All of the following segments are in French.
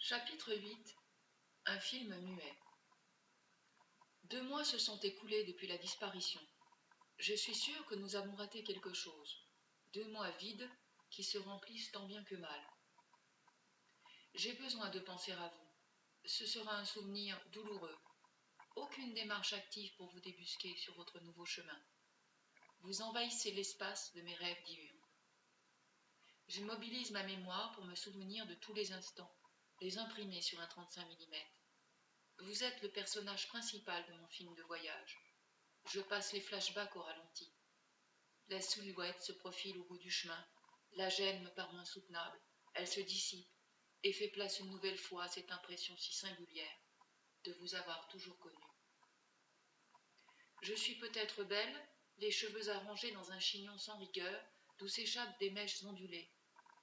Chapitre 8. Un film muet. 2 mois se sont écoulés depuis la disparition. Je suis sûre que nous avons raté quelque chose. 2 mois vides qui se remplissent tant bien que mal. J'ai besoin de penser à vous. Ce sera un souvenir douloureux. Aucune démarche active pour vous débusquer sur votre nouveau chemin. Vous envahissez l'espace de mes rêves diurnes. Je mobilise ma mémoire pour me souvenir de tous les instants, les imprimer sur un 35 mm. Vous êtes le personnage principal de mon film de voyage. Je passe les flashbacks au ralenti. La silhouette se profile au bout du chemin. La gêne me paraît insoutenable. Elle se dissipe et fait place une nouvelle fois à cette impression si singulière de vous avoir toujours connu. Je suis peut-être belle, les cheveux arrangés dans un chignon sans rigueur, d'où s'échappent des mèches ondulées,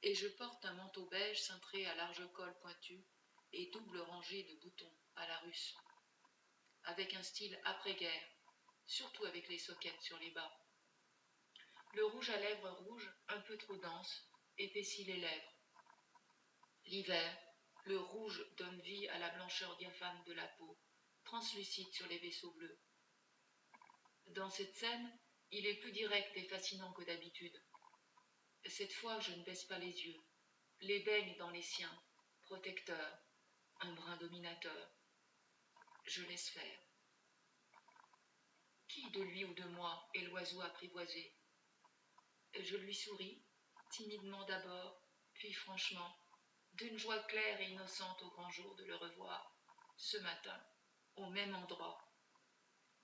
et je porte un manteau beige cintré à large col pointu et double rangée de boutons à la russe, avec un style après-guerre, surtout avec les soquettes sur les bas. Le rouge à lèvres rouge, un peu trop dense, épaissit les lèvres. L'hiver, le rouge donne vie à la blancheur diaphane de la peau, translucide sur les vaisseaux bleus. Dans cette scène, il est plus direct et fascinant que d'habitude. Cette fois, je ne baisse pas les yeux, les baigne dans les siens, protecteur, un brin dominateur. Je laisse faire. Qui de lui ou de moi est l'oiseau apprivoisé? Je lui souris, timidement d'abord, puis franchement, d'une joie claire et innocente au grand jour de le revoir, ce matin, au même endroit.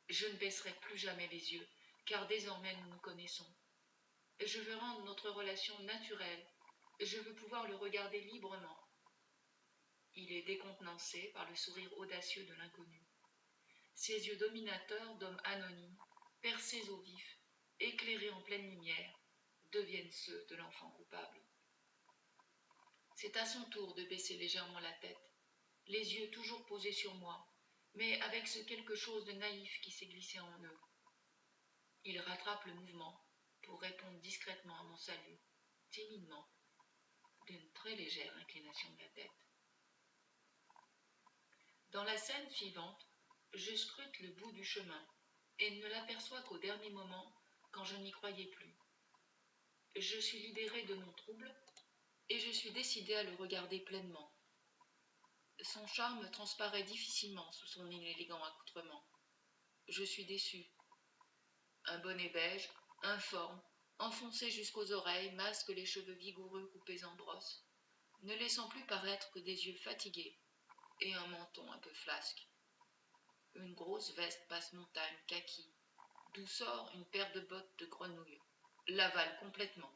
Je ne baisserai plus jamais les yeux, car désormais nous nous connaissons. Je veux rendre notre relation naturelle, je veux pouvoir le regarder librement. Il est décontenancé par le sourire audacieux de l'inconnu. Ses yeux dominateurs d'homme anonyme, percés au vif, éclairés en pleine lumière, deviennent ceux de l'enfant coupable. C'est à son tour de baisser légèrement la tête, les yeux toujours posés sur moi, mais avec ce quelque chose de naïf qui s'est glissé en eux. Il rattrape le mouvement pour répondre discrètement à mon salut, timidement, d'une très légère inclination de la tête. Dans la scène suivante, je scrute le bout du chemin et ne l'aperçois qu'au dernier moment quand je n'y croyais plus. Je suis libérée de mon trouble et je suis décidée à le regarder pleinement. Son charme transparaît difficilement sous son inélégant accoutrement. Je suis déçue. Un bonnet beige, informe, enfoncé jusqu'aux oreilles, masque les cheveux vigoureux coupés en brosse, ne laissant plus paraître que des yeux fatigués et un menton un peu flasque. Une grosse veste passe-montagne kaki, d'où sort une paire de bottes de grenouille, l'avale complètement.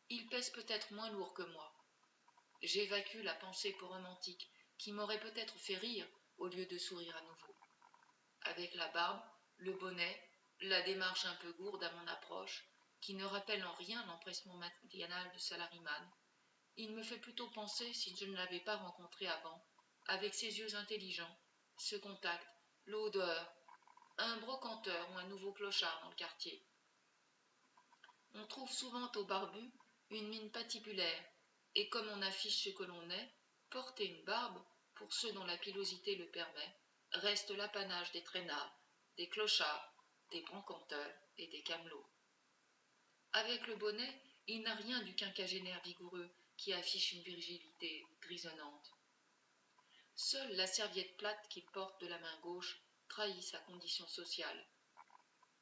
Il pèse peut-être moins lourd que moi. J'évacue la pensée peu romantique qui m'aurait peut-être fait rire au lieu de sourire à nouveau. Avec la barbe, le bonnet, la démarche un peu gourde à mon approche, qui ne rappelle en rien l'empressement matinal du salariman, il me fait plutôt penser, si je ne l'avais pas rencontré avant, avec ses yeux intelligents, ce contact, l'odeur, un brocanteur ou un nouveau clochard dans le quartier. On trouve souvent au barbu une mine patibulaire, et comme on affiche ce que l'on est, porter une barbe, pour ceux dont la pilosité le permet, reste l'apanage des traînards, des clochards, des broncanteurs et des camelots. Avec le bonnet, il n'a rien du quinquagénaire vigoureux qui affiche une virginité grisonnante. Seule la serviette plate qu'il porte de la main gauche trahit sa condition sociale.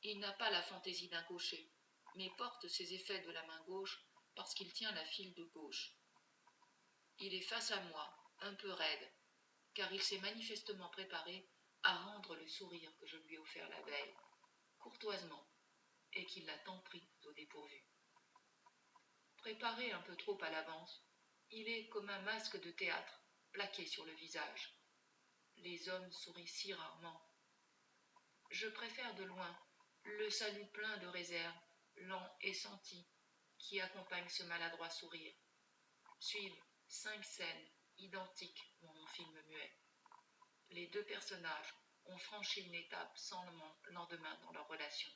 Il n'a pas la fantaisie d'un gaucher, mais porte ses effets de la main gauche parce qu'il tient la file de gauche. Il est face à moi, un peu raide, car il s'est manifestement préparé à rendre le sourire que je lui ai offert la veille, courtoisement, et qu'il l'a tant pris au dépourvu. Préparé un peu trop à l'avance, il est comme un masque de théâtre, plaqué sur le visage. Les hommes sourient si rarement. Je préfère de loin le salut plein de réserve, lent et senti, qui accompagne ce maladroit sourire. Suivent 5 scènes identiques dans mon film muet. Les 2 personnages ont franchi une étape sans lendemain dans leur relation.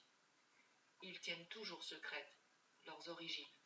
Ils tiennent toujours secrètes leurs origines.